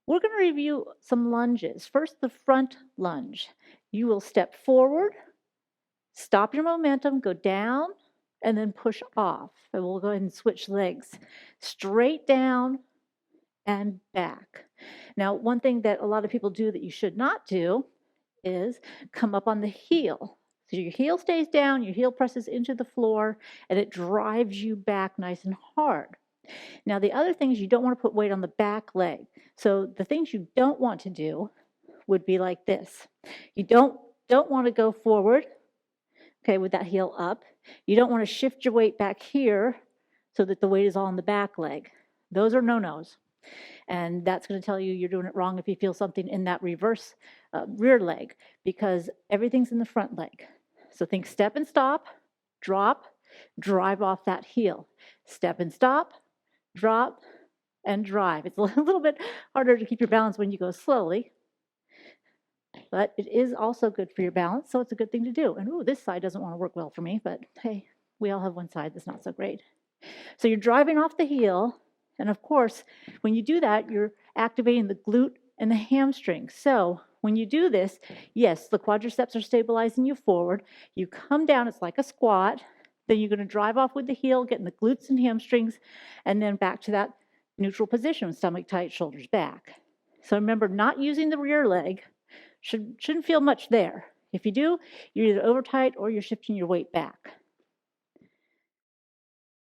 We're going to review some lunges. First, the front lunge. You will step forward, stop your momentum, go down, and then push off. And we'll go ahead and switch legs. Straight down and back. Now, one thing that a lot of people do that you should not do is come up on the heel. So your heel stays down, your heel presses into the floor, and it drives you back nice and hard. Now, the other thing is you don't want to put weight on the back leg. So the things you don't want to do would be like this. You don't want to go forward, okay, with that heel up. You don't want to shift your weight back here so that the weight is all on the back leg. Those are no-nos. And that's going to tell you you're doing it wrong if you feel something in that reverse rear leg, because everything's in the front leg. So think step and stop, drop, drive off that heel. Step and stop, drop, and drive. It's a little bit harder to keep your balance when you go slowly, but it is also good for your balance, so it's a good thing to do. And ooh, this side doesn't want to work well for me, but hey, we all have one side that's not so great. So you're driving off the heel, and of course, when you do that, you're activating the glute and the hamstring. So when you do this, yes, the quadriceps are stabilizing you forward. You come down, it's like a squat. Then you're going to drive off with the heel, getting the glutes and hamstrings, and then back to that neutral position, stomach tight, shoulders back. So remember, not using the rear leg. Shouldn't feel much there. If you do, you're either over tight or you're shifting your weight back.